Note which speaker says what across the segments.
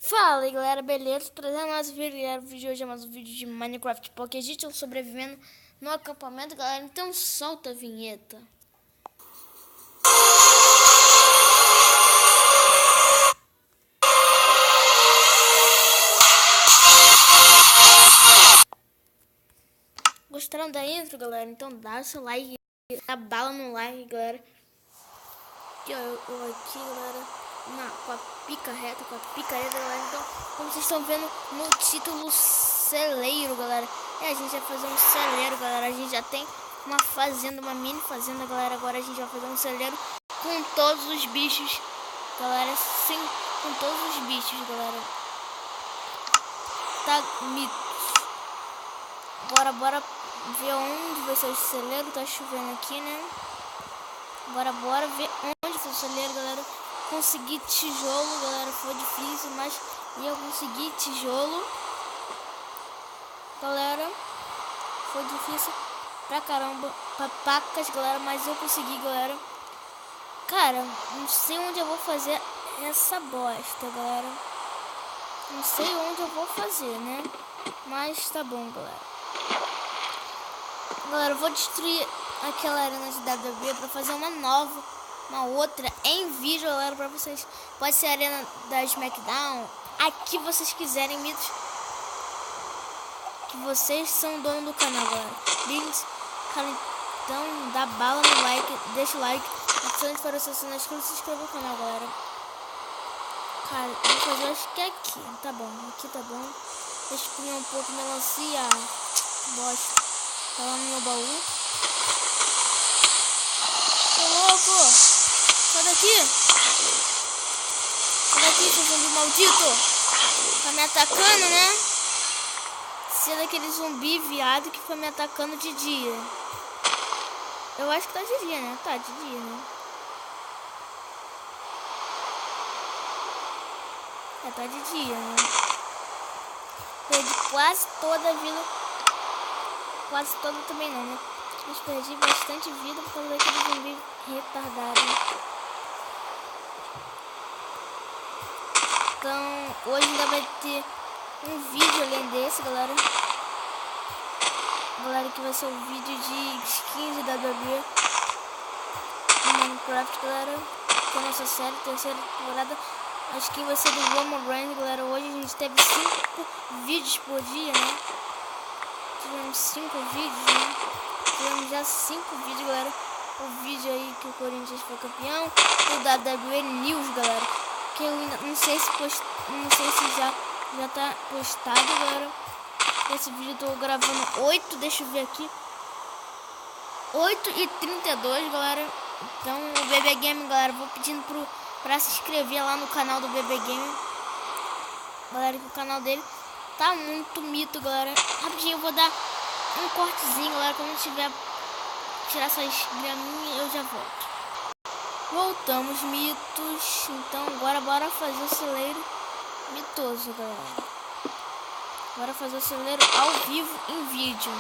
Speaker 1: Fala aí galera, beleza? Trazendo mais um vídeo, galera. O vídeo de hoje é mais um vídeo de Minecraft Pocket Edition sobrevivendo no acampamento, galera. Então solta a vinheta. Gostaram da intro, galera? Então dá o seu like, dá bala no like, galera. Aqui, ó, eu aqui, galera. Com a pica reta, galera. Então, como vocês estão vendo no título, celeiro, galera. A gente vai fazer um celeiro, galera. A gente já tem uma fazenda, uma mini fazenda, galera. Agora a gente vai fazer um celeiro com todos os bichos, galera. Sim, com todos os bichos, galera. Tá, mitos. Bora ver onde vai ser o celeiro. Tá chovendo aqui, né? Bora ver onde foi o celeiro, galera. Consegui tijolo, galera, foi difícil, mas eu consegui tijolo, galera. Foi difícil pra caramba, papacas, galera, mas eu consegui, galera. Cara, não sei onde eu vou fazer essa bosta, galera. Não sei onde eu vou fazer, né? Mas tá bom, galera. Galera, eu vou destruir aquela arena de WB pra fazer uma outra em vídeo, galera, pra vocês. Pode ser a arena da SmackDown, aqui vocês quiserem, mitos, que vocês são dono do canal, galera. Links, cara, então dá bala no like, deixa o like, adicione para vocês se inscreva no canal, galera. Cara, eu vou fazer, acho que é aqui, tá bom, aqui tá bom. Deixa eu comer um pouco de melancia, bosta, tá lá no meu baú. Tô louco! Sai daqui! Sai daqui, seu zumbi maldito! Tá me atacando, né? Você é daquele zumbi viado que foi me atacando de dia. Eu acho que tá de dia, né? Tá de dia, né? É, tá de dia, né? Perdi quase toda a vida. Quase toda também não, né? Mas perdi bastante vida por causa daquele zumbi retardado. Então, hoje ainda vai ter um vídeo além desse, galera. Galera, que vai ser um vídeo de skins da WB no Minecraft, galera. Que é a nossa série, terceira temporada. A skin vai ser do Roman Reigns, galera. Hoje a gente teve 5 vídeos por dia, né? Tivemos 5 vídeos, né? Tivemos já 5 vídeos, galera. O vídeo aí que o Corinthians foi campeão. O da WWE News, galera. Que eu ainda não sei se já tá postado, galera. Esse vídeo eu tô gravando 8, deixa eu ver aqui. 8h32, galera. Então o BB Game, galera, vou pedindo pra se inscrever lá no canal do BB Game. Galera, que o canal dele tá muito mito, galera. Rapidinho eu vou dar um cortezinho, galera. Quando eu tiver tirar essas graminhas, eu já volto. Voltamos, mitos. Então agora bora fazer o celeiro mitoso, galera. Bora fazer o celeiro ao vivo em vídeo.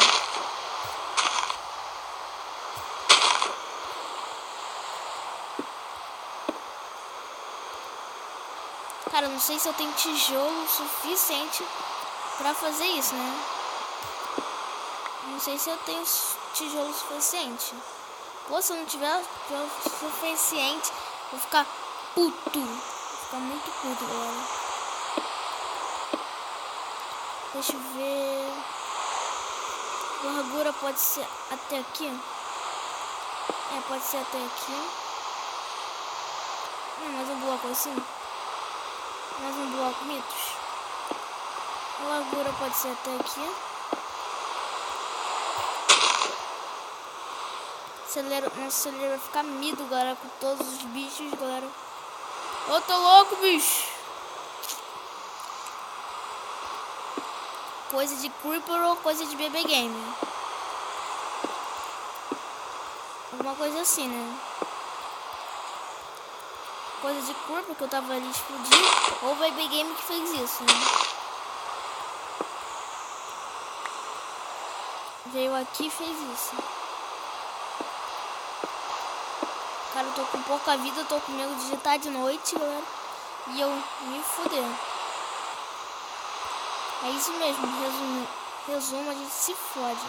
Speaker 1: Cara, não sei se eu tenho tijolo suficiente pra fazer isso, né? Não sei se eu tenho tijolo suficiente. Ou se eu não tiver tijolo suficiente, vou ficar puto. Vou ficar muito puto, galera. Deixa eu ver. A largura pode ser até aqui. É, pode ser até aqui. Mais um bloco assim. Mais um bloco, mitos. A largura pode ser até aqui. Nosso celeiro vai ficar mido, galera, com todos os bichos, galera. Eu tô louco, bicho. Coisa de Creeper ou coisa de BB Game. Alguma coisa assim, né? Coisa de Creeper que eu tava ali explodindo. Ou o BB Game que fez isso, né? Veio aqui e fez isso. Cara, eu tô com pouca vida, eu tô com medo de estar de noite, galera. E eu me fuder. É isso mesmo, resumo, a gente se fode.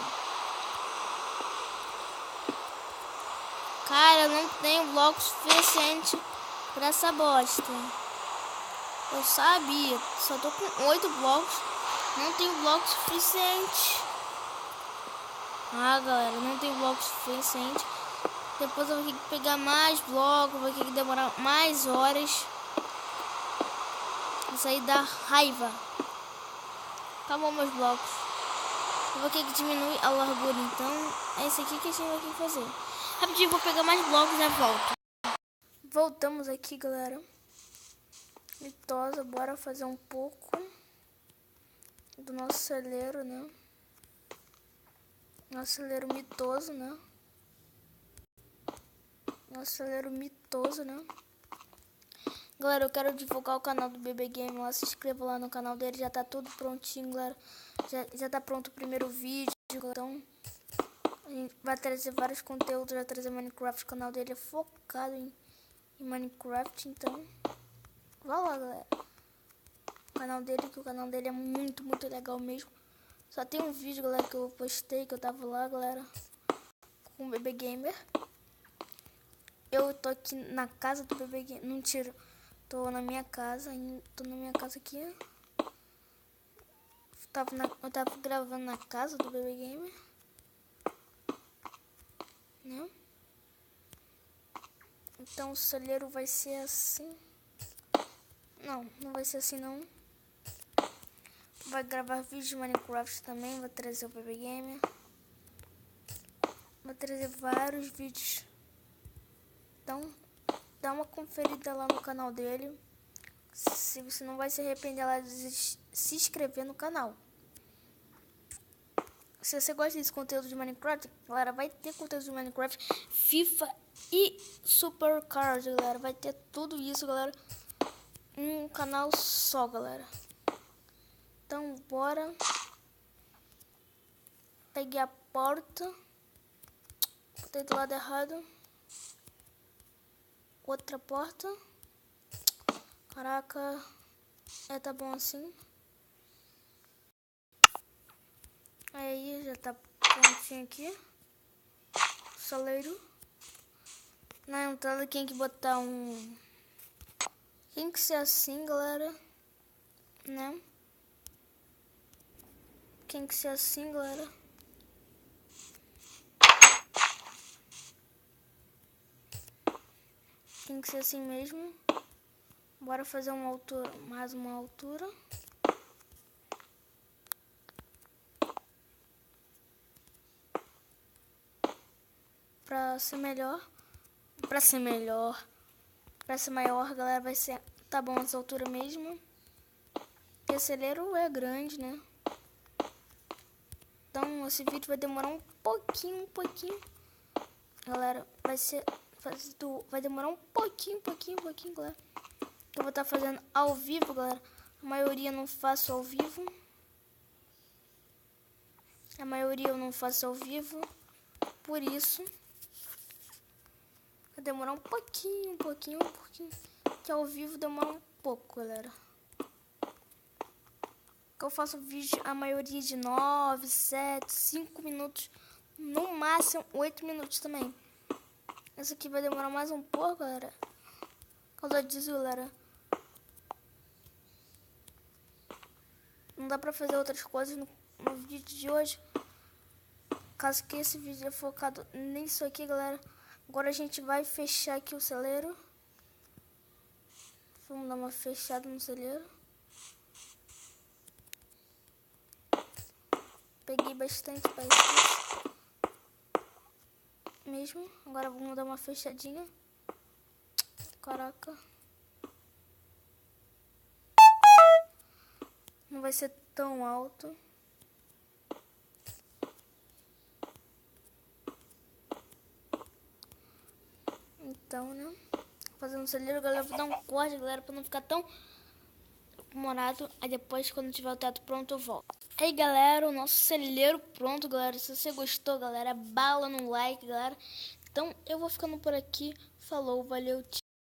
Speaker 1: Cara, eu não tenho bloco suficiente pra essa bosta. Eu sabia, só tô com 8 blocos, não tenho bloco suficiente. Ah, galera, não tenho bloco suficiente. Depois eu vou ter que pegar mais blocos, vai ter que demorar mais horas. Isso aí dá raiva. Acabou meus blocos. Eu vou ter que diminuir a largura, então é isso aqui que a gente vai ter que fazer. Rapidinho, vou pegar mais blocos e já volto. Voltamos aqui, galera. Mitosa, bora fazer um pouco do nosso celeiro, né? Nosso celeiro mitoso, né? Nosso celeiro mitoso, né? Galera, eu quero divulgar o canal do BB Game lá. Se inscreva lá no canal dele, já tá tudo prontinho, galera. Já tá pronto o primeiro vídeo, então a gente vai trazer vários conteúdos, vai trazer Minecraft. O canal dele é focado em Minecraft, então vai lá, galera. O canal dele é muito, muito legal mesmo. Só tem um vídeo, galera, que eu postei, que eu tava lá, galera, com o BB Gamer. Eu tô aqui na casa do BB Gamer, não tiro, tô na minha casa aqui. Eu tava gravando na casa do BB Gamer, né? Então o celeiro vai ser assim. Não vai ser assim não. Vai gravar vídeo de Minecraft também, vou trazer o BB Gamer. Vou trazer vários vídeos. Então, dá uma conferida lá no canal dele. Se você não vai se arrepender lá de se inscrever no canal. Se você gosta desse conteúdo de Minecraft, galera, vai ter conteúdo de Minecraft, FIFA e Supercars, galera. Vai ter tudo isso, galera, em um canal só, galera. Então, bora. Peguei a porta. Botei do lado errado. Outra porta. Caraca. Tá bom assim. Aí, já tá prontinho aqui. Celeiro. Na entrada tem que botar um... Tem que ser assim, galera. Né? Tem que ser assim, galera. Tem que ser assim mesmo. Bora fazer uma altura, mais uma altura. Pra ser melhor. Pra ser maior, galera, vai ser... Tá bom essa altura mesmo. E o celeiro é grande, né? Então esse vídeo vai demorar um pouquinho. Galera, vai demorar um pouquinho, galera. Eu vou estar fazendo ao vivo, galera. A maioria eu não faço ao vivo. Por isso vai demorar um pouquinho. Que ao vivo demora um pouco, galera. Que eu faço vídeo a maioria de 9, 7, 5 minutos. No máximo 8 minutos também. Essa aqui vai demorar mais um pouco, galera. Por causa disso, galera, não dá pra fazer outras coisas no vídeo de hoje. Caso que esse vídeo é focado nisso aqui, galera. Agora a gente vai fechar aqui o celeiro. Vamos dar uma fechada no celeiro. Peguei bastante para isso mesmo. Agora vamos dar uma fechadinha. Caraca. Não vai ser tão alto. Então, né? Fazendo celeiro, galera, vou dar um corte, galera, pra não ficar tão demorado. Aí depois, quando tiver o teto pronto, eu volto. Aí, galera, o nosso celeiro pronto, galera. Se você gostou, galera, bala no like, galera. Então, eu vou ficando por aqui. Falou, valeu, tchau.